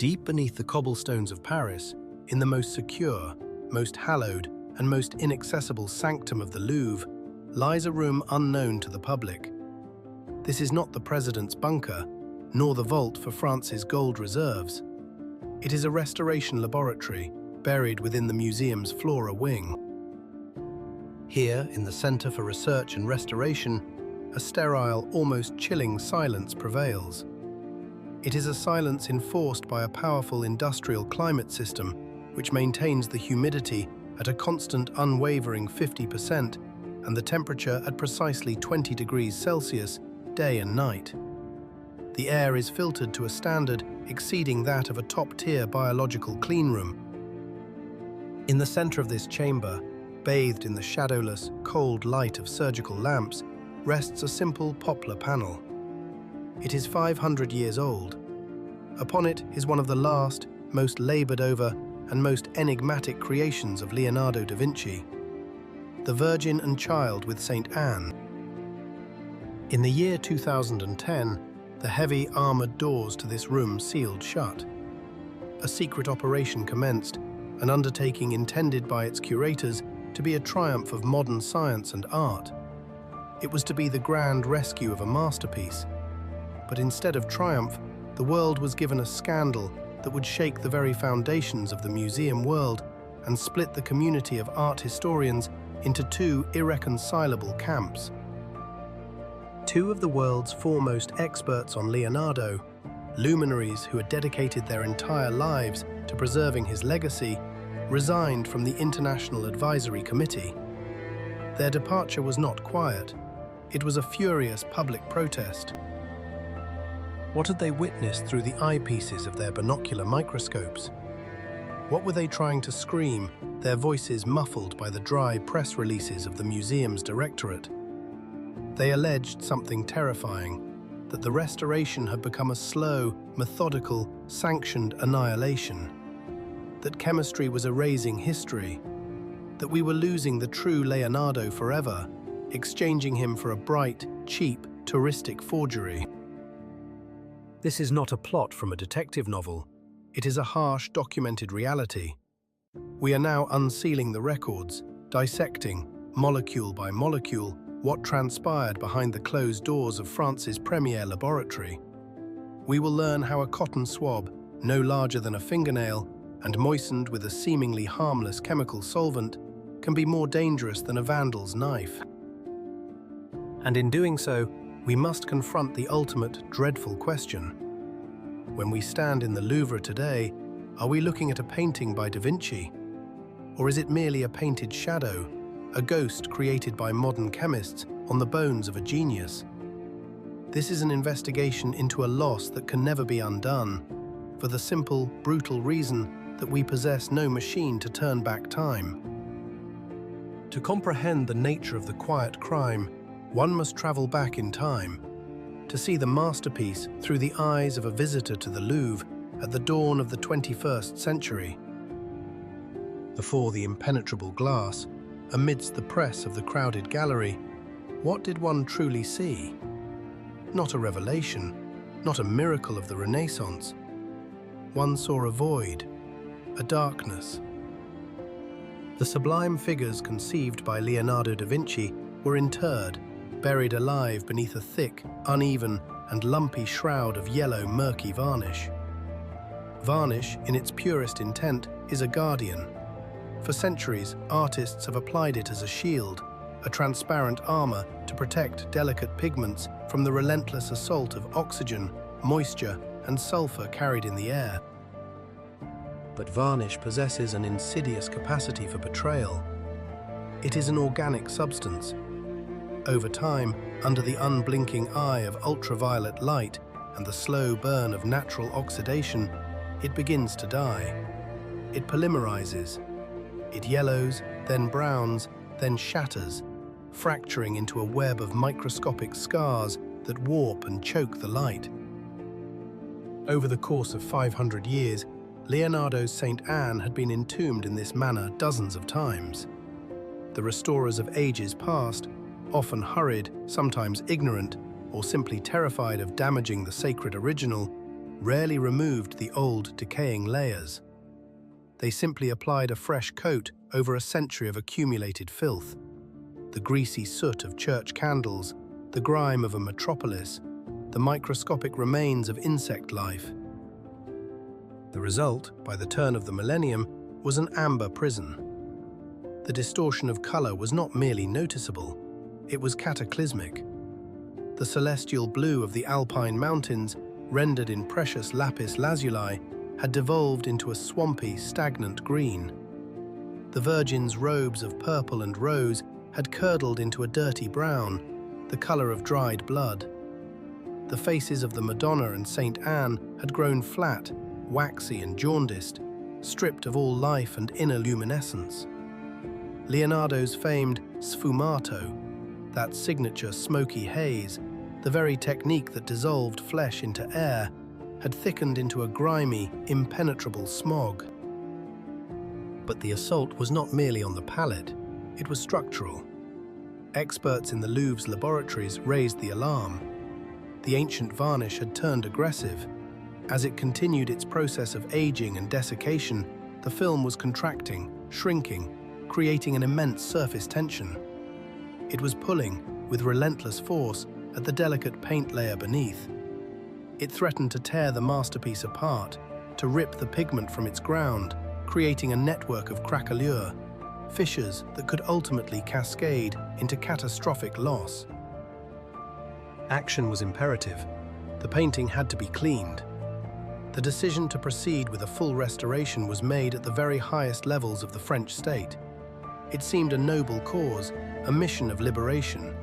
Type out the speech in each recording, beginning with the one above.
Deep beneath the cobblestones of Paris, in the most secure, most hallowed, and most inaccessible sanctum of the Louvre, lies a room unknown to the public. This is not the president's bunker, nor the vault for France's gold reserves. It is a restoration laboratory buried within the museum's Flora wing. Here, in the Center for Research and Restoration, a sterile, almost chilling silence prevails. It is a silence enforced by a powerful industrial climate system which maintains the humidity at a constant, unwavering 50% and the temperature at precisely 20 degrees Celsius, day and night. The air is filtered to a standard exceeding that of a top-tier biological cleanroom. In the center of this chamber, bathed in the shadowless, cold light of surgical lamps, rests a simple poplar panel. It is 500 years old. Upon it is one of the last, most labored over, and most enigmatic creations of Leonardo da Vinci, the Virgin and Child with St. Anne. In the year 2010, the heavy armored doors to this room sealed shut. A secret operation commenced, an undertaking intended by its curators to be a triumph of modern science and art. It was to be the grand rescue of a masterpiece. But instead of triumph, the world was given a scandal that would shake the very foundations of the museum world and split the community of art historians into two irreconcilable camps. Two of the world's foremost experts on Leonardo, luminaries who had dedicated their entire lives to preserving his legacy, resigned from the International Advisory Committee. Their departure was not quiet. It was a furious public protest. What had they witnessed through the eyepieces of their binocular microscopes? What were they trying to scream, their voices muffled by the dry press releases of the museum's directorate? They alleged something terrifying, that the restoration had become a slow, methodical, sanctioned annihilation, that chemistry was erasing history, that we were losing the true Leonardo forever, exchanging him for a bright, cheap, touristic forgery. This is not a plot from a detective novel. It is a harsh, documented reality. We are now unsealing the records, dissecting, molecule by molecule, what transpired behind the closed doors of France's premier laboratory. We will learn how a cotton swab, no larger than a fingernail, and moistened with a seemingly harmless chemical solvent, can be more dangerous than a vandal's knife. And in doing so, we must confront the ultimate, dreadful question. When we stand in the Louvre today, are we looking at a painting by Da Vinci? Or is it merely a painted shadow, a ghost created by modern chemists on the bones of a genius? This is an investigation into a loss that can never be undone, for the simple, brutal reason that we possess no machine to turn back time. To comprehend the nature of the quiet crime, one must travel back in time, to see the masterpiece through the eyes of a visitor to the Louvre at the dawn of the 21st century. Before the impenetrable glass, amidst the press of the crowded gallery, what did one truly see? Not a revelation, not a miracle of the Renaissance. One saw a void, a darkness. The sublime figures conceived by Leonardo da Vinci were interred, buried alive beneath a thick, uneven, and lumpy shroud of yellow, murky varnish. Varnish, in its purest intent, is a guardian. For centuries, artists have applied it as a shield, a transparent armor to protect delicate pigments from the relentless assault of oxygen, moisture, and sulfur carried in the air. But varnish possesses an insidious capacity for betrayal. It is an organic substance. Over time, under the unblinking eye of ultraviolet light and the slow burn of natural oxidation, it begins to die. It polymerizes. It yellows, then browns, then shatters, fracturing into a web of microscopic scars that warp and choke the light. Over the course of 500 years, Leonardo's St. Anne had been entombed in this manner dozens of times. The restorers of ages past, often hurried, sometimes ignorant, or simply terrified of damaging the sacred original, rarely removed the old, decaying layers. They simply applied a fresh coat over a century of accumulated filth. The greasy soot of church candles, the grime of a metropolis, the microscopic remains of insect life. The result, by the turn of the millennium, was an amber prison. The distortion of color was not merely noticeable, it was cataclysmic. The celestial blue of the Alpine mountains, rendered in precious lapis lazuli, had devolved into a swampy, stagnant green. The Virgin's robes of purple and rose had curdled into a dirty brown, the color of dried blood. The faces of the Madonna and Saint Anne had grown flat, waxy and jaundiced, stripped of all life and inner luminescence. Leonardo's famed sfumato, that signature smoky haze, the very technique that dissolved flesh into air, had thickened into a grimy, impenetrable smog. But the assault was not merely on the palate, it was structural. Experts in the Louvre's laboratories raised the alarm. The ancient varnish had turned aggressive. As it continued its process of aging and desiccation, the film was contracting, shrinking, creating an immense surface tension. It was pulling, with relentless force, at the delicate paint layer beneath. It threatened to tear the masterpiece apart, to rip the pigment from its ground, creating a network of craquelure, fissures that could ultimately cascade into catastrophic loss. Action was imperative. The painting had to be cleaned. The decision to proceed with a full restoration was made at the very highest levels of the French state. It seemed a noble cause, a mission of liberation.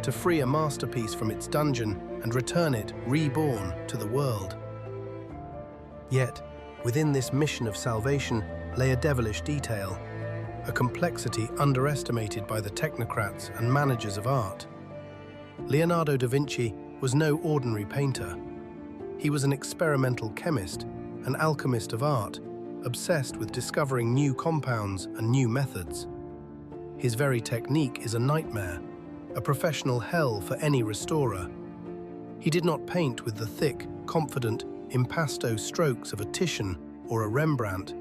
To free a masterpiece from its dungeon and return it, reborn, to the world. Yet, within this mission of salvation lay a devilish detail, a complexity underestimated by the technocrats and managers of art. Leonardo da Vinci was no ordinary painter. He was an experimental chemist, an alchemist of art, obsessed with discovering new compounds and new methods. His very technique is a nightmare, a professional hell for any restorer. He did not paint with the thick, confident, impasto strokes of a Titian or a Rembrandt.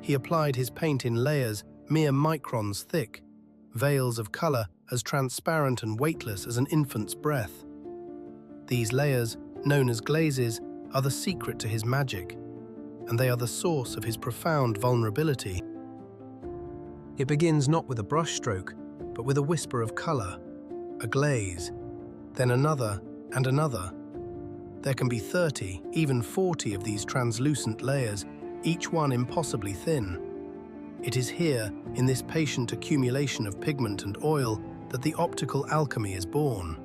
He applied his paint in layers mere microns thick, veils of color as transparent and weightless as an infant's breath. These layers, known as glazes, are the secret to his magic, and they are the source of his profound vulnerability. It begins not with a brushstroke, but with a whisper of color, a glaze, then another and another. There can be 30, even 40 of these translucent layers, each one impossibly thin. It is here, in this patient accumulation of pigment and oil, that the optical alchemy is born.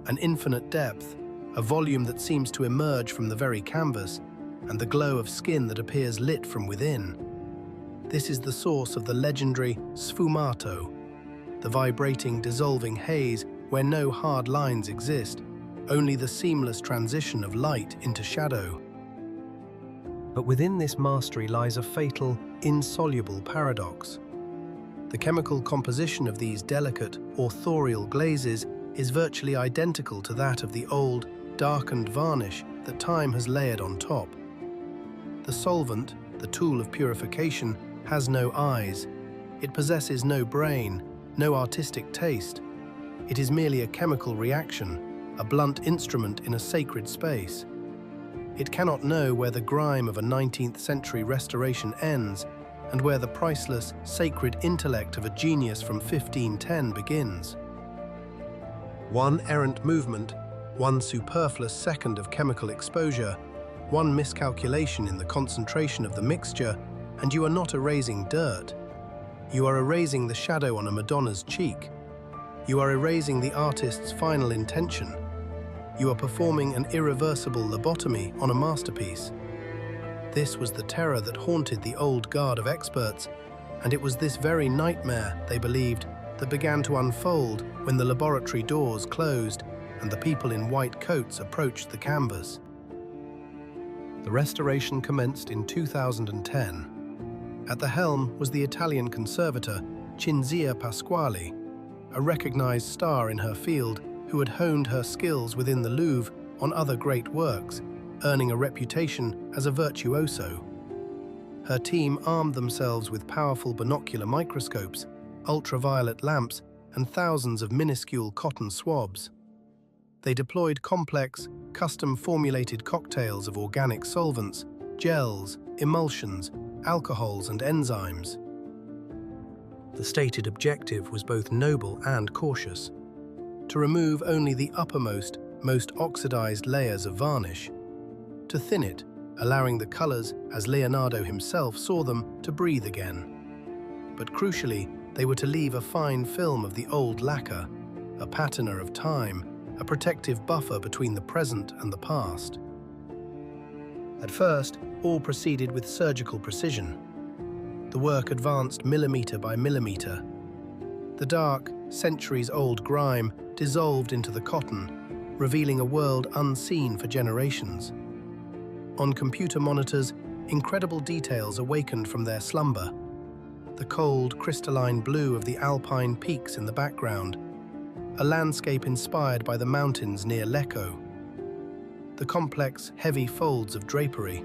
An infinite depth, a volume that seems to emerge from the very canvas, and the glow of skin that appears lit from within. This is the source of the legendary sfumato, the vibrating, dissolving haze where no hard lines exist, only the seamless transition of light into shadow. But within this mastery lies a fatal, insoluble paradox. The chemical composition of these delicate, authorial glazes is virtually identical to that of the old, darkened varnish that time has layered on top. The solvent, the tool of purification, has no eyes. It possesses no brain, no artistic taste. It is merely a chemical reaction, a blunt instrument in a sacred space. It cannot know where the grime of a 19th century restoration ends and where the priceless, sacred intellect of a genius from 1510 begins. One errant movement, one superfluous second of chemical exposure, one miscalculation in the concentration of the mixture, and you are not erasing dirt. You are erasing the shadow on a Madonna's cheek. You are erasing the artist's final intention. You are performing an irreversible lobotomy on a masterpiece. This was the terror that haunted the old guard of experts, and it was this very nightmare, they believed, that began to unfold when the laboratory doors closed and the people in white coats approached the canvas. The restoration commenced in 2010. At the helm was the Italian conservator Cinzia Pasquale, a recognized star in her field who had honed her skills within the Louvre on other great works, earning a reputation as a virtuoso. Her team armed themselves with powerful binocular microscopes, ultraviolet lamps, and thousands of minuscule cotton swabs. They deployed complex, custom-formulated cocktails of organic solvents, gels, emulsions, alcohols, and enzymes. The stated objective was both noble and cautious: to remove only the uppermost, most oxidized layers of varnish, to thin it, allowing the colors, as Leonardo himself saw them, to breathe again. But crucially, they were to leave a fine film of the old lacquer, a patterner of time, a protective buffer between the present and the past. At first, all proceeded with surgical precision. The work advanced millimeter by millimeter. The dark, centuries-old grime dissolved into the cotton, revealing a world unseen for generations. On computer monitors, incredible details awakened from their slumber. The cold, crystalline blue of the alpine peaks in the background, a landscape inspired by the mountains near Lecco. The complex, heavy folds of drapery,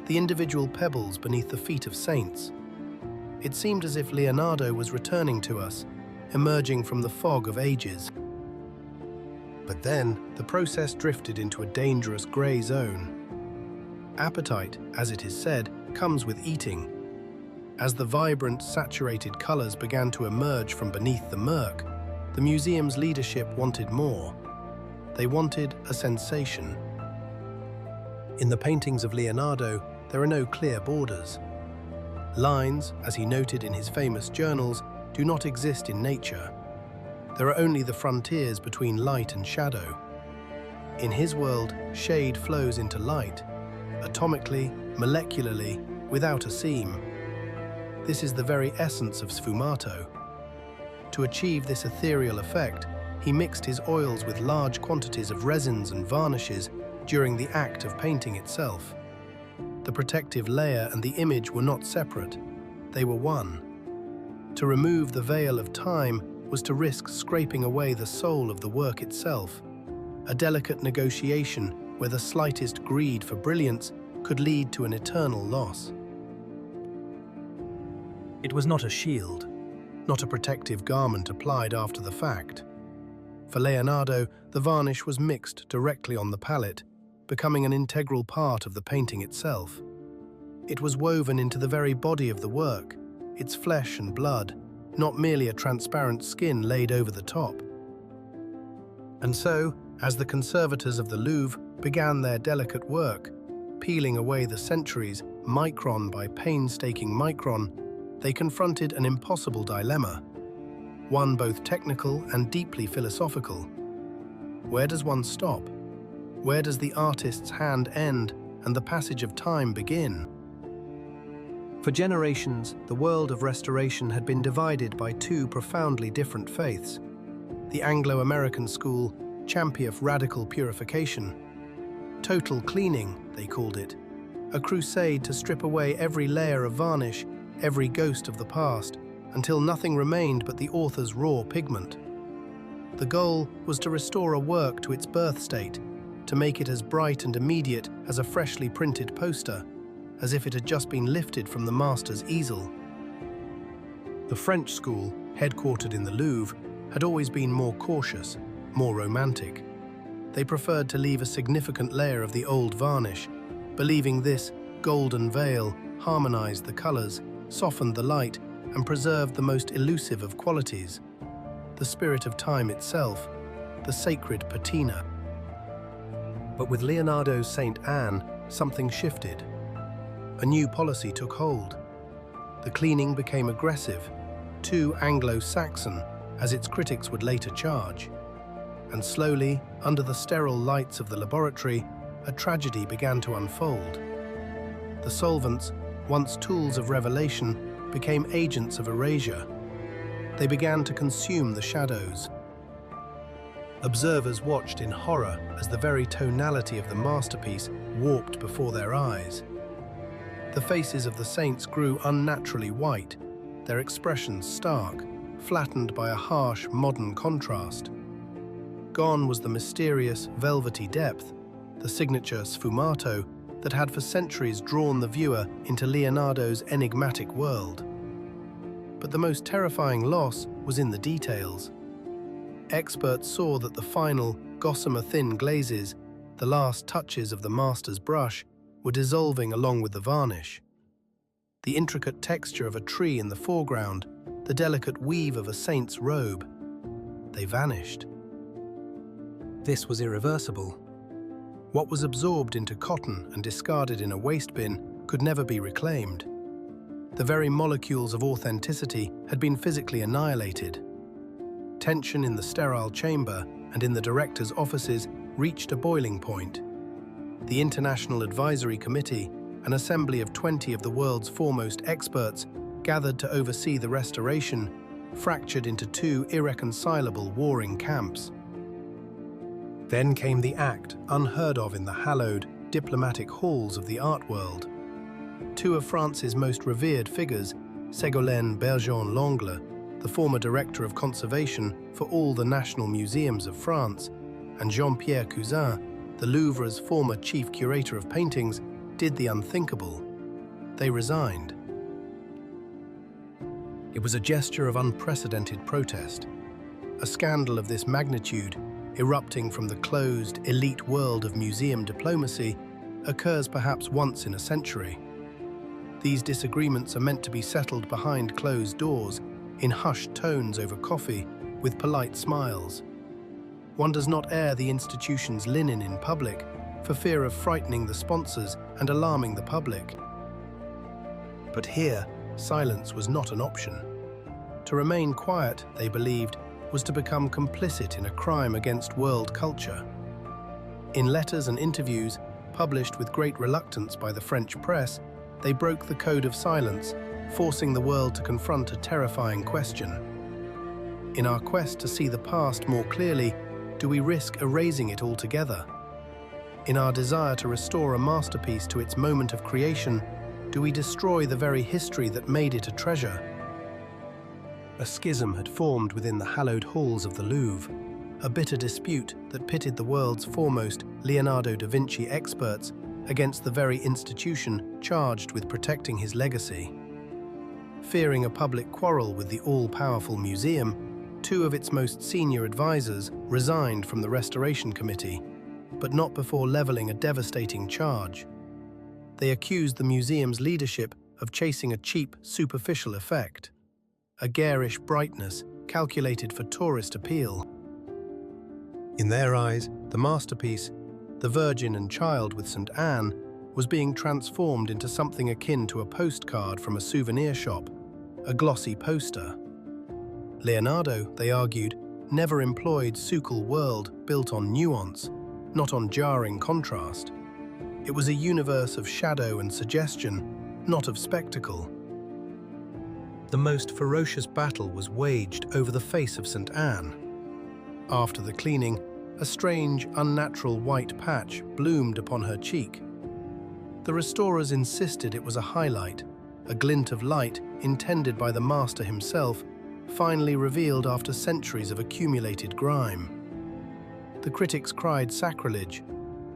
the individual pebbles beneath the feet of saints. It seemed as if Leonardo was returning to us, emerging from the fog of ages. But then, the process drifted into a dangerous grey zone. Appetite, as it is said, comes with eating. As the vibrant, saturated colours began to emerge from beneath the murk, the museum's leadership wanted more. They wanted a sensation. In the paintings of Leonardo, there are no clear borders. Lines, as he noted in his famous journals, do not exist in nature. There are only the frontiers between light and shadow. In his world, shade flows into light, atomically, molecularly, without a seam. This is the very essence of sfumato. To achieve this ethereal effect, he mixed his oils with large quantities of resins and varnishes during the act of painting itself. The protective layer and the image were not separate, they were one. To remove the veil of time was to risk scraping away the soul of the work itself, a delicate negotiation where the slightest greed for brilliance could lead to an eternal loss. It was not a shield, not a protective garment applied after the fact. For Leonardo, the varnish was mixed directly on the palette, becoming an integral part of the painting itself. It was woven into the very body of the work, its flesh and blood, not merely a transparent skin laid over the top. And so, as the conservators of the Louvre began their delicate work, peeling away the centuries, micron by painstaking micron, they confronted an impossible dilemma, one both technical and deeply philosophical. Where does one stop? Where does the artist's hand end and the passage of time begin? For generations, the world of restoration had been divided by two profoundly different faiths. The Anglo-American school championed radical purification. Total cleaning, they called it, a crusade to strip away every layer of varnish, every ghost of the past, until nothing remained but the author's raw pigment. The goal was to restore a work to its birth state, to make it as bright and immediate as a freshly printed poster, as if it had just been lifted from the master's easel. The French school, headquartered in the Louvre, had always been more cautious, more romantic. They preferred to leave a significant layer of the old varnish, believing this golden veil harmonized the colors, softened the light, and preserved the most elusive of qualities, the spirit of time itself, the sacred patina. But with Leonardo's Saint Anne, something shifted. A new policy took hold. The cleaning became aggressive, too Anglo-Saxon, as its critics would later charge. And slowly, under the sterile lights of the laboratory, a tragedy began to unfold. The solvents, once tools of revelation, became agents of erasure. They began to consume the shadows. Observers watched in horror as the very tonality of the masterpiece warped before their eyes. The faces of the saints grew unnaturally white, their expressions stark, flattened by a harsh modern contrast. Gone was the mysterious, velvety depth, the signature sfumato that had for centuries drawn the viewer into Leonardo's enigmatic world. But the most terrifying loss was in the details. Experts saw that the final, gossamer-thin glazes, the last touches of the master's brush, were dissolving along with the varnish. The intricate texture of a tree in the foreground, the delicate weave of a saint's robe, they vanished. This was irreversible. What was absorbed into cotton and discarded in a waste bin could never be reclaimed. The very molecules of authenticity had been physically annihilated. Tension in the sterile chamber and in the director's offices reached a boiling point. The International Advisory Committee, an assembly of 20 of the world's foremost experts, gathered to oversee the restoration, fractured into two irreconcilable warring camps. Then came the act unheard of in the hallowed, diplomatic halls of the art world. Two of France's most revered figures, Ségolène Bergeon-Langle, the former director of conservation for all the national museums of France, and Jean-Pierre Cousin, the Louvre's former chief curator of paintings, did the unthinkable. They resigned. It was a gesture of unprecedented protest. A scandal of this magnitude, erupting from the closed, elite world of museum diplomacy, occurs perhaps once in a century. These disagreements are meant to be settled behind closed doors, in hushed tones over coffee, with polite smiles. One does not air the institution's linen in public for fear of frightening the sponsors and alarming the public. But here, silence was not an option. To remain quiet, they believed, was to become complicit in a crime against world culture. In letters and interviews, published with great reluctance by the French press, they broke the code of silence, forcing the world to confront a terrifying question. In our quest to see the past more clearly, do we risk erasing it altogether? In our desire to restore a masterpiece to its moment of creation, do we destroy the very history that made it a treasure? A schism had formed within the hallowed halls of the Louvre, a bitter dispute that pitted the world's foremost Leonardo da Vinci experts against the very institution charged with protecting his legacy. Fearing a public quarrel with the all-powerful museum, two of its most senior advisors resigned from the Restoration Committee, but not before leveling a devastating charge. They accused the museum's leadership of chasing a cheap, superficial effect, a garish brightness calculated for tourist appeal. In their eyes, the masterpiece, the Virgin and Child with St. Anne, was being transformed into something akin to a postcard from a souvenir shop, a glossy poster. Leonardo, they argued, never employed Schuylkill world built on nuance, not on jarring contrast. It was a universe of shadow and suggestion, not of spectacle. The most ferocious battle was waged over the face of St. Anne. After the cleaning, a strange, unnatural white patch bloomed upon her cheek. The restorers insisted it was a highlight, a glint of light intended by the master himself, finally revealed after centuries of accumulated grime. The critics cried sacrilege.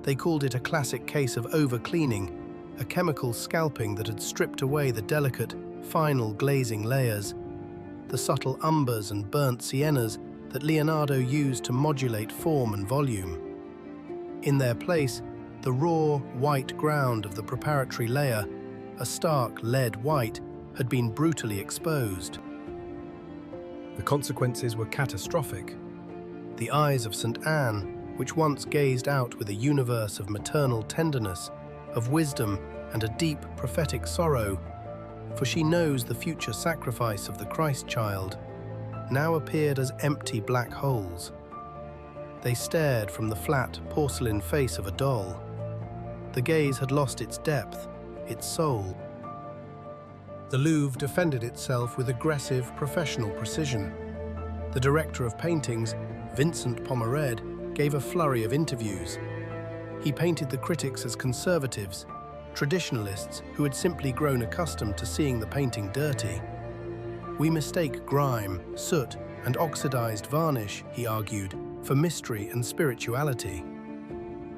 They called it a classic case of over-cleaning, a chemical scalping that had stripped away the delicate, final glazing layers, the subtle umbers and burnt siennas that Leonardo used to modulate form and volume. In their place, the raw, white ground of the preparatory layer, a stark lead white, had been brutally exposed. The consequences were catastrophic. The eyes of St. Anne, which once gazed out with a universe of maternal tenderness, of wisdom and a deep prophetic sorrow, for she knows the future sacrifice of the Christ child, now appeared as empty black holes. They stared from the flat porcelain face of a doll. The gaze had lost its depth, its soul. The Louvre defended itself with aggressive, professional precision. The director of paintings, Vincent Pomered, gave a flurry of interviews. He painted the critics as conservatives, traditionalists who had simply grown accustomed to seeing the painting dirty. We mistake grime, soot, and oxidized varnish, he argued, for mystery and spirituality.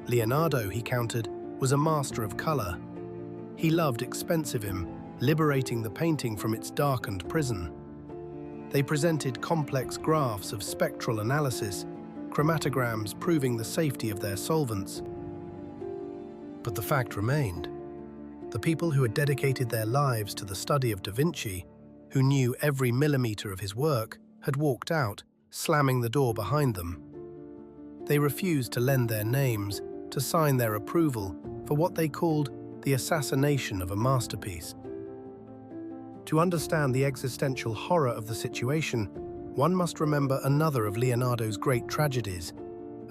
Leonardo, he countered, was a master of color. He loved expensivim, liberating the painting from its darkened prison. They presented complex graphs of spectral analysis, chromatograms proving the safety of their solvents. But the fact remained. The people who had dedicated their lives to the study of Da Vinci, who knew every millimeter of his work, had walked out, slamming the door behind them. They refused to lend their names, to sign their approval for what they called the assassination of a masterpiece. To understand the existential horror of the situation, one must remember another of Leonardo's great tragedies,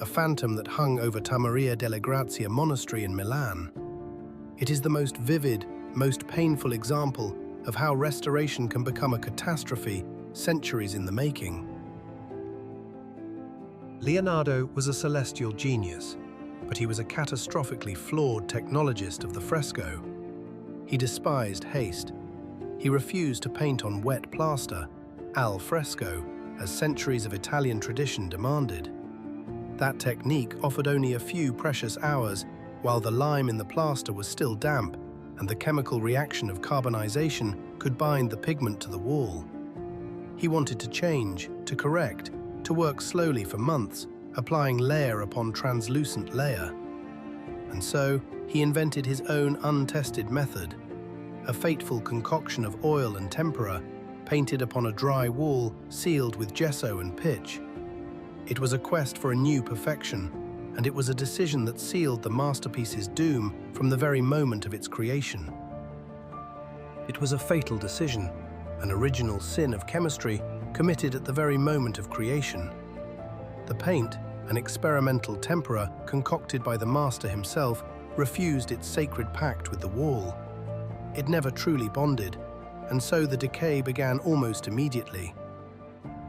a phantom that hung over Maria delle Grazie monastery in Milan. It is the most vivid, most painful example of how restoration can become a catastrophe centuries in the making. Leonardo was a celestial genius, but he was a catastrophically flawed technologist of the fresco. He despised haste. He refused to paint on wet plaster, al fresco, as centuries of Italian tradition demanded. That technique offered only a few precious hours while the lime in the plaster was still damp and the chemical reaction of carbonization could bind the pigment to the wall. He wanted to change, to correct, to work slowly for months, applying layer upon translucent layer. And so, he invented his own untested method, a fateful concoction of oil and tempera, painted upon a dry wall sealed with gesso and pitch. It was a quest for a new perfection, and it was a decision that sealed the masterpiece's doom from the very moment of its creation. It was a fatal decision, an original sin of chemistry committed at the very moment of creation. The paint, an experimental tempera concocted by the master himself, refused its sacred pact with the wall. It never truly bonded, and so the decay began almost immediately.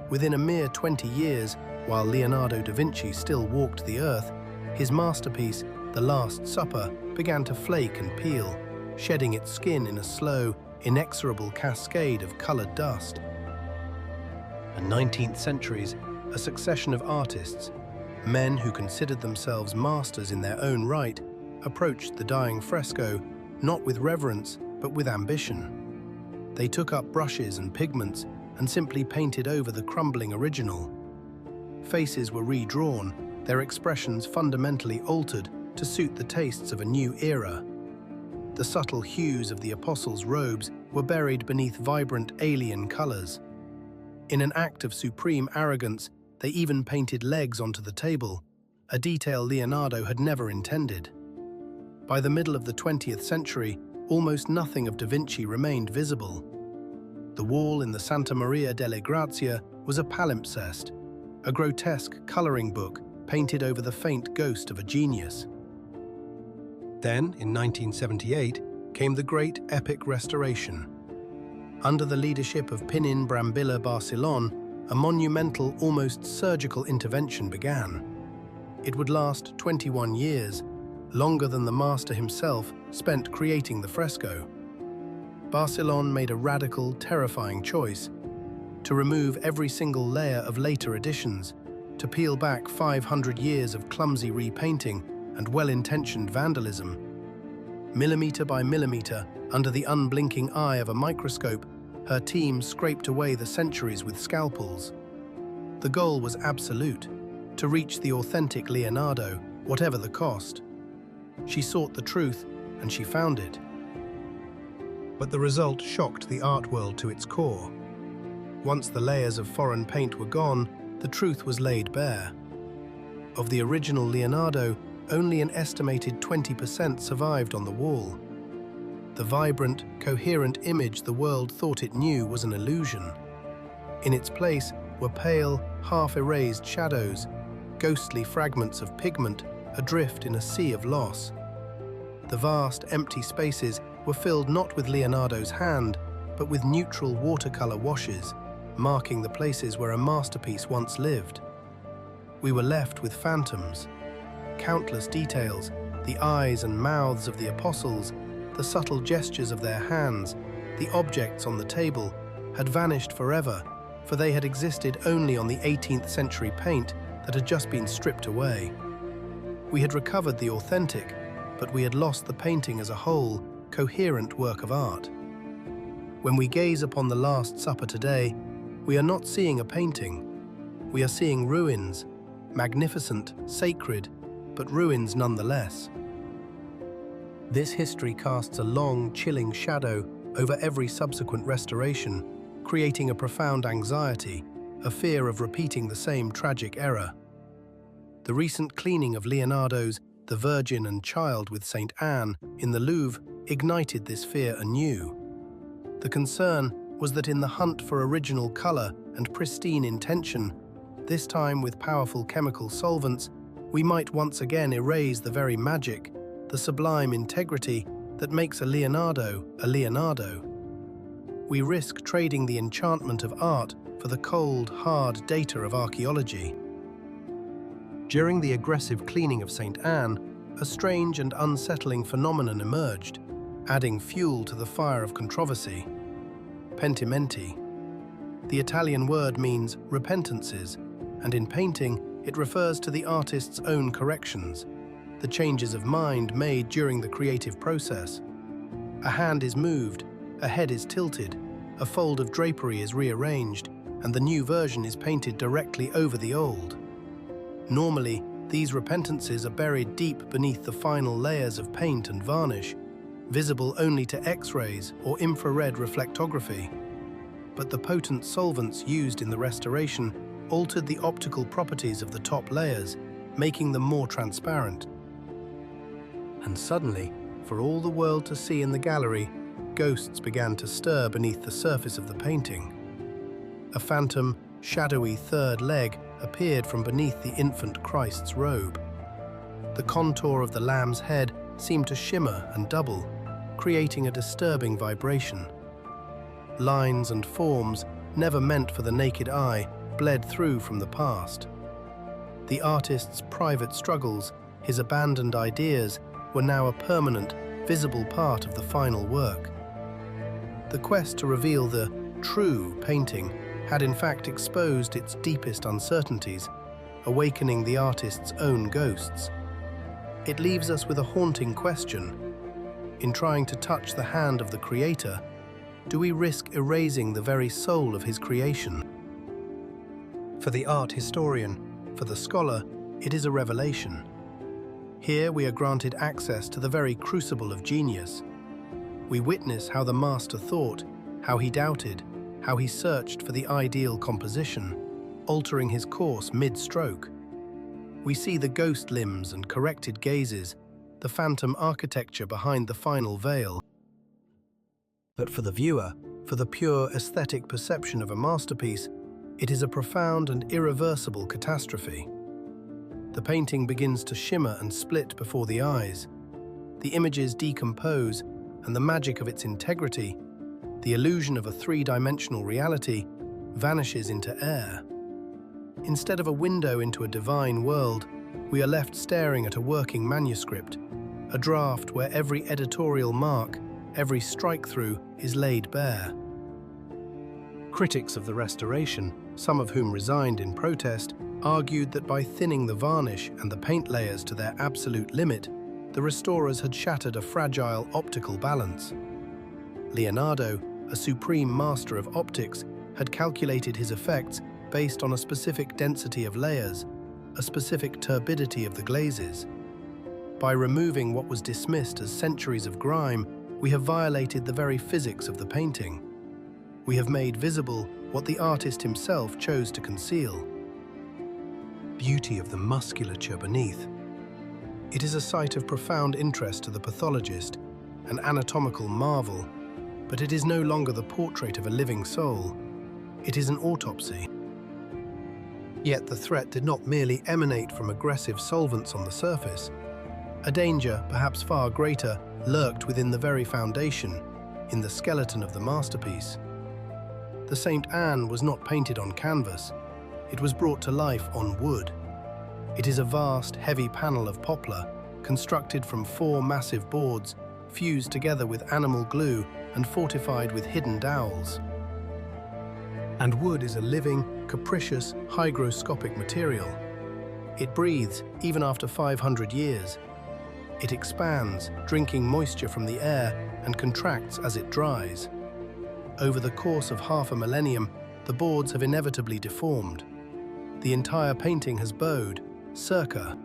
Within a mere 20 years, while Leonardo da Vinci still walked the earth, his masterpiece, The Last Supper, began to flake and peel, shedding its skin in a slow, inexorable cascade of colored dust. And 19th centuries, a succession of artists, men who considered themselves masters in their own right, approached the dying fresco not with reverence but with ambition. They took up brushes and pigments and simply painted over the crumbling original. Faces were redrawn, their expressions fundamentally altered to suit the tastes of a new era. The subtle hues of the apostles' robes were buried beneath vibrant alien colors. In an act of supreme arrogance, they even painted legs onto the table, a detail Leonardo had never intended. By the middle of the 20th century, almost nothing of Da Vinci remained visible. The wall in the Santa Maria delle Grazie was a palimpsest, a grotesque coloring book painted over the faint ghost of a genius. Then, in 1978, came the great epic restoration. Under the leadership of Pinin Brambilla Barcellon, a monumental, almost surgical intervention began. It would last 21 years, longer than the master himself spent creating the fresco. Barcellon made a radical, terrifying choice: to remove every single layer of later editions, to peel back 500 years of clumsy repainting and well-intentioned vandalism. Millimeter by millimeter, under the unblinking eye of a microscope, her team scraped away the centuries with scalpels. The goal was absolute: to reach the authentic Leonardo, whatever the cost. She sought the truth, and she found it. But the result shocked the art world to its core. Once the layers of foreign paint were gone, the truth was laid bare. Of the original Leonardo, only an estimated 20% survived on the wall. The vibrant, coherent image the world thought it knew was an illusion. In its place were pale, half-erased shadows, ghostly fragments of pigment adrift in a sea of loss. The vast, empty spaces were filled not with Leonardo's hand, but with neutral watercolor washes, marking the places where a masterpiece once lived. We were left with phantoms. Countless details, the eyes and mouths of the apostles, the subtle gestures of their hands, the objects on the table, had vanished forever, for they had existed only on the 18th century paint that had just been stripped away. We had recovered the authentic, but we had lost the painting as a whole, coherent work of art. When we gaze upon the Last Supper today, we are not seeing a painting. We are seeing ruins, magnificent, sacred, but ruins nonetheless. This history casts a long, chilling shadow over every subsequent restoration, creating a profound anxiety, a fear of repeating the same tragic error. The recent cleaning of Leonardo's The Virgin and Child with St. Anne in the Louvre ignited this fear anew. The concern was that in the hunt for original color and pristine intention, this time with powerful chemical solvents, we might once again erase the very magic, the sublime integrity that makes a Leonardo a Leonardo. We risk trading the enchantment of art for the cold, hard data of archaeology. During the aggressive cleaning of St. Anne, a strange and unsettling phenomenon emerged, adding fuel to the fire of controversy. Pentimenti. The Italian word means repentances, and in painting, it refers to the artist's own corrections, the changes of mind made during the creative process. A hand is moved, a head is tilted, a fold of drapery is rearranged, and the new version is painted directly over the old. Normally, these repentances are buried deep beneath the final layers of paint and varnish, visible only to X-rays or infrared reflectography. But the potent solvents used in the restoration altered the optical properties of the top layers, making them more transparent. And suddenly, for all the world to see in the gallery, ghosts began to stir beneath the surface of the painting. A phantom, shadowy third leg appeared from beneath the infant Christ's robe. The contour of the lamb's head seemed to shimmer and double, creating a disturbing vibration. Lines and forms, never meant for the naked eye, bled through from the past. The artist's private struggles, his abandoned ideas, were now a permanent, visible part of the final work. The quest to reveal the true painting had in fact exposed its deepest uncertainties, awakening the artist's own ghosts. It leaves us with a haunting question. In trying to touch the hand of the Creator, do we risk erasing the very soul of his creation? For the art historian, for the scholar, it is a revelation. Here we are granted access to the very crucible of genius. We witness how the master thought, how he doubted, how he searched for the ideal composition, altering his course mid-stroke. We see the ghost limbs and corrected gazes, the phantom architecture behind the final veil. But for the viewer, for the pure aesthetic perception of a masterpiece, it is a profound and irreversible catastrophe. The painting begins to shimmer and split before the eyes. The images decompose, and the magic of its integrity, the illusion of a three-dimensional reality, vanishes into air. Instead of a window into a divine world, we are left staring at a working manuscript, a draft where every editorial mark, every strike-through is laid bare. Critics of the restoration, some of whom resigned in protest, argued that by thinning the varnish and the paint layers to their absolute limit, the restorers had shattered a fragile optical balance. Leonardo, a supreme master of optics, had calculated his effects based on a specific density of layers, a specific turbidity of the glazes. By removing what was dismissed as centuries of grime, we have violated the very physics of the painting. We have made visible what the artist himself chose to conceal. Beauty of the musculature beneath. It is a sight of profound interest to the pathologist, an anatomical marvel, but it is no longer the portrait of a living soul. It is an autopsy. Yet the threat did not merely emanate from aggressive solvents on the surface. A danger, perhaps far greater, lurked within the very foundation, in the skeleton of the masterpiece. The St. Anne was not painted on canvas. It was brought to life on wood. It is a vast, heavy panel of poplar, constructed from 4 massive boards, fused together with animal glue and fortified with hidden dowels. And wood is a living, capricious, hygroscopic material. It breathes even after 500 years. It expands, drinking moisture from the air, and contracts as it dries. Over the course of half a millennium, the boards have inevitably deformed. The entire painting has bowed, circa.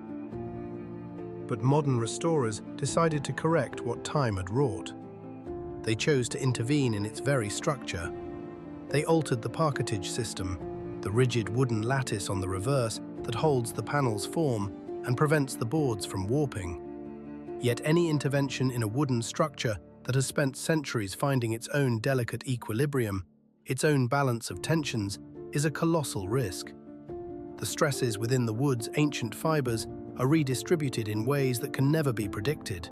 But modern restorers decided to correct what time had wrought. They chose to intervene in its very structure. They altered the parquetage system, the rigid wooden lattice on the reverse that holds the panel's form and prevents the boards from warping. Yet any intervention in a wooden structure that has spent centuries finding its own delicate equilibrium, its own balance of tensions, is a colossal risk. The stresses within the wood's ancient fibers are redistributed in ways that can never be predicted.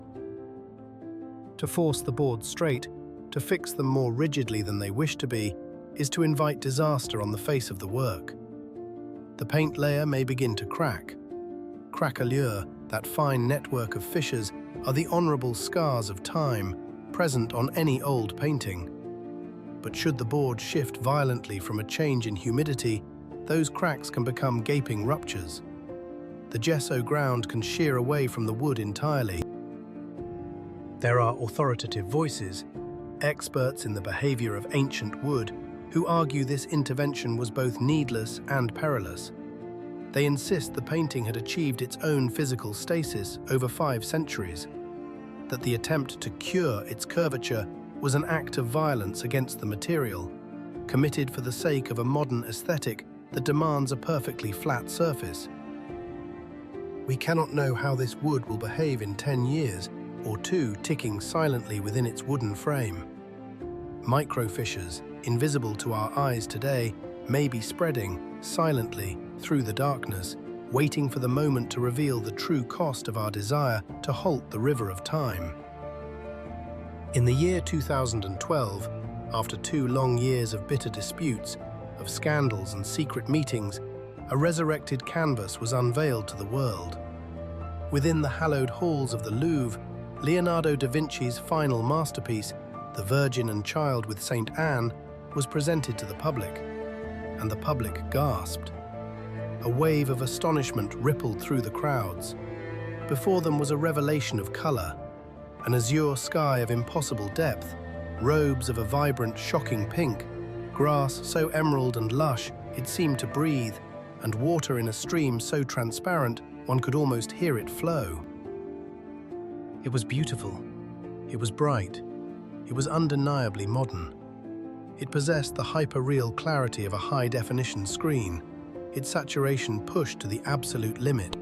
To force the boards straight, to fix them more rigidly than they wish to be, is to invite disaster on the face of the work. The paint layer may begin to crack. Craquelure, that fine network of fissures, are the honorable scars of time present on any old painting. But should the board shift violently from a change in humidity, those cracks can become gaping ruptures. The gesso ground can shear away from the wood entirely. There are authoritative voices, experts in the behavior of ancient wood, who argue this intervention was both needless and perilous. They insist the painting had achieved its own physical stasis over 5 centuries, that the attempt to cure its curvature was an act of violence against the material, committed for the sake of a modern aesthetic that demands a perfectly flat surface. We cannot know how this wood will behave in 10 years, or 2 ticking silently within its wooden frame. Microfissures, invisible to our eyes today, may be spreading, silently, through the darkness, waiting for the moment to reveal the true cost of our desire to halt the river of time. In the year 2012, after 2 long years of bitter disputes, of scandals and secret meetings, a resurrected canvas was unveiled to the world. Within the hallowed halls of the Louvre, Leonardo da Vinci's final masterpiece, The Virgin and Child with Saint Anne, was presented to the public, and the public gasped. A wave of astonishment rippled through the crowds. Before them was a revelation of color, an azure sky of impossible depth, robes of a vibrant, shocking pink, grass so emerald and lush it seemed to breathe, and water in a stream so transparent one could almost hear it flow. It was beautiful. It was bright. It was undeniably modern. It possessed the hyper-real clarity of a high-definition screen, its saturation pushed to the absolute limit.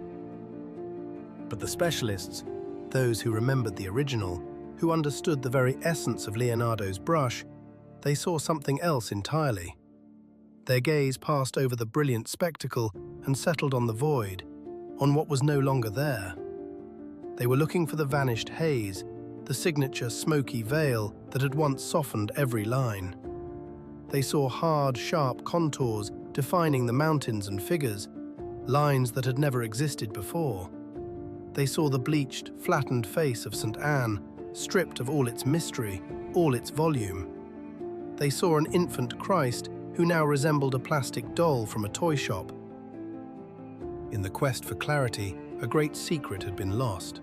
But the specialists, those who remembered the original, who understood the very essence of Leonardo's brush, they saw something else entirely. Their gaze passed over the brilliant spectacle and settled on the void, on what was no longer there. They were looking for the vanished haze, the signature smoky veil that had once softened every line. They saw hard, sharp contours defining the mountains and figures, lines that had never existed before. They saw the bleached, flattened face of St. Anne, stripped of all its mystery, all its volume. They saw an infant Christ who now resembled a plastic doll from a toy shop. In the quest for clarity, a great secret had been lost.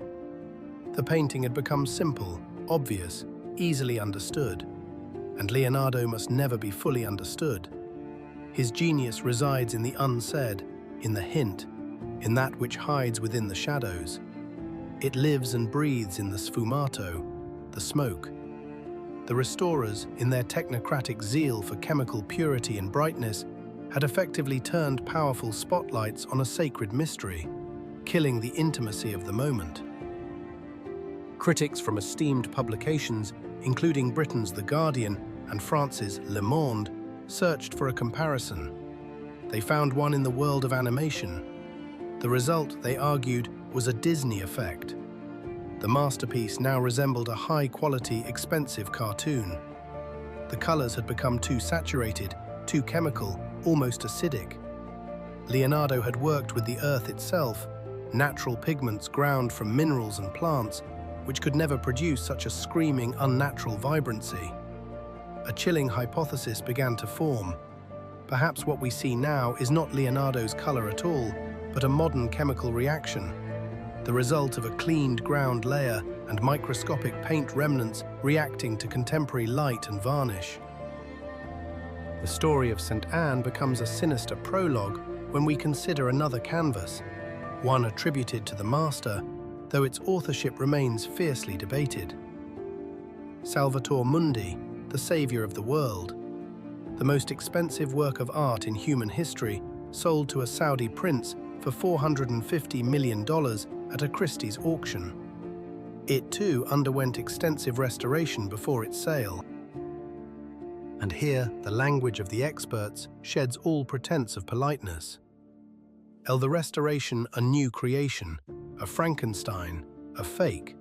The painting had become simple, obvious, easily understood. And Leonardo must never be fully understood. His genius resides in the unsaid, in the hint, in that which hides within the shadows. It lives and breathes in the sfumato, the smoke. The restorers, in their technocratic zeal for chemical purity and brightness, had effectively turned powerful spotlights on a sacred mystery, killing the intimacy of the moment. Critics from esteemed publications, including Britain's The Guardian and France's Le Monde, searched for a comparison. They found one in the world of animation. The result, they argued, was a Disney effect. The masterpiece now resembled a high-quality, expensive cartoon. The colors had become too saturated, too chemical, almost acidic. Leonardo had worked with the earth itself, natural pigments ground from minerals and plants, which could never produce such a screaming, unnatural vibrancy. A chilling hypothesis began to form. Perhaps what we see now is not Leonardo's color at all, but a modern chemical reaction, the result of a cleaned ground layer and microscopic paint remnants reacting to contemporary light and varnish. The story of St. Anne becomes a sinister prologue when we consider another canvas, one attributed to the master, though its authorship remains fiercely debated. Salvator Mundi, the savior of the world, the most expensive work of art in human history, sold to a Saudi prince for $450 million at a Christie's auction. It too underwent extensive restoration before its sale. And here, the language of the experts sheds all pretense of politeness. The restoration a new creation, a Frankenstein, a fake.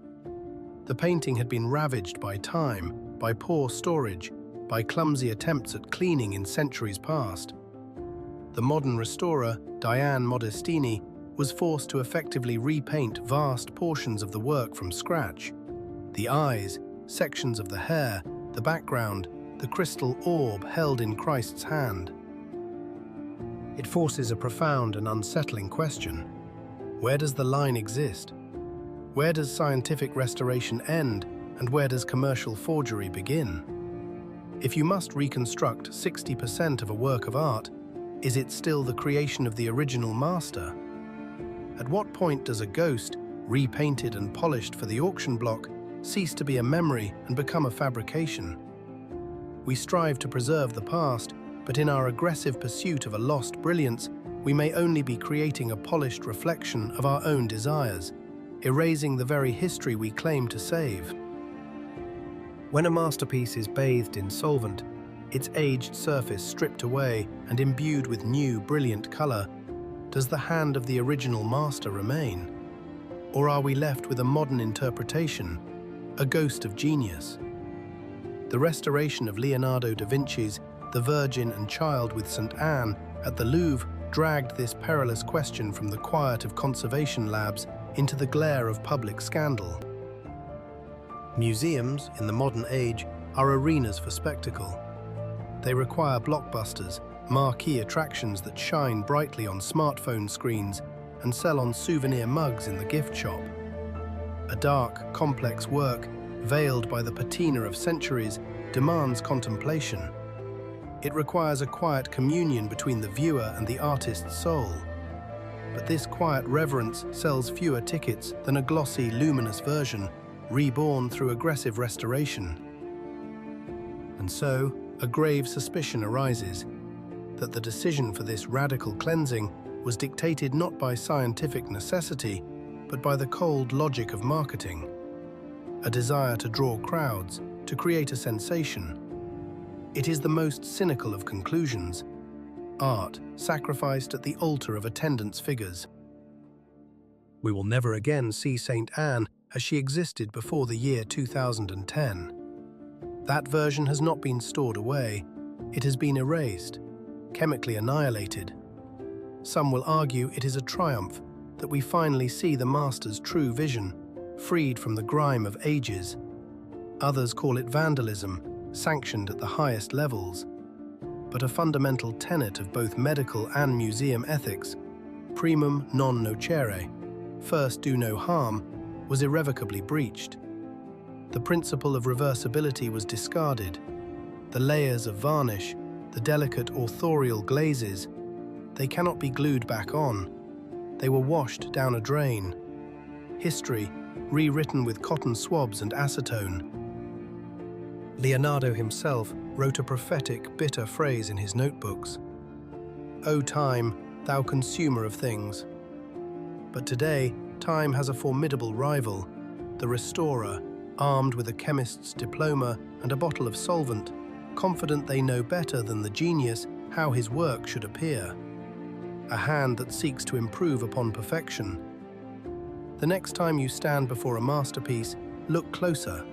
The painting had been ravaged by time, by poor storage, by clumsy attempts at cleaning in centuries past. The modern restorer, Diane Modestini, was forced to effectively repaint vast portions of the work from scratch. The eyes, sections of the hair, the background, the crystal orb held in Christ's hand. It forces a profound and unsettling question. Where does the line exist? Where does scientific restoration end, and where does commercial forgery begin? If you must reconstruct 60% of a work of art, is it still the creation of the original master? At what point does a ghost, repainted and polished for the auction block, cease to be a memory and become a fabrication? We strive to preserve the past, but in our aggressive pursuit of a lost brilliance, we may only be creating a polished reflection of our own desires, erasing the very history we claim to save. When a masterpiece is bathed in solvent, its aged surface stripped away and imbued with new, brilliant color, does the hand of the original master remain? Or are we left with a modern interpretation, a ghost of genius? The restoration of Leonardo da Vinci's The Virgin and Child with St. Anne at the Louvre dragged this perilous question from the quiet of conservation labs into the glare of public scandal. Museums, in the modern age, are arenas for spectacle. They require blockbusters, marquee attractions that shine brightly on smartphone screens and sell on souvenir mugs in the gift shop. A dark, complex work, veiled by the patina of centuries, demands contemplation. It requires a quiet communion between the viewer and the artist's soul. But this quiet reverence sells fewer tickets than a glossy, luminous version, reborn through aggressive restoration. And so, a grave suspicion arises that the decision for this radical cleansing was dictated not by scientific necessity, but by the cold logic of marketing. A desire to draw crowds, to create a sensation. It is the most cynical of conclusions. Art sacrificed at the altar of attendance figures. We will never again see St. Anne as she existed before the year 2010. That version has not been stored away. It has been erased, chemically annihilated. Some will argue it is a triumph that we finally see the master's true vision, freed from the grime of ages. Others call it vandalism, sanctioned at the highest levels. But a fundamental tenet of both medical and museum ethics, primum non nocere, first do no harm, was irrevocably breached. The principle of reversibility was discarded. The layers of varnish, the delicate authorial glazes, they cannot be glued back on. They were washed down a drain. History, rewritten with cotton swabs and acetone. Leonardo himself wrote a prophetic, bitter phrase in his notebooks. "O time, thou consumer of things." But today, time has a formidable rival, the restorer, armed with a chemist's diploma and a bottle of solvent, confident they know better than the genius how his work should appear. A hand that seeks to improve upon perfection. The next time you stand before a masterpiece, look closer.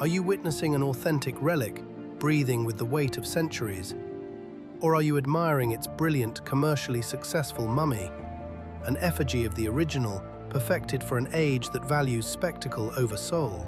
Are you witnessing an authentic relic, breathing with the weight of centuries? Or are you admiring its brilliant, commercially successful mummy, an effigy of the original, perfected for an age that values spectacle over soul?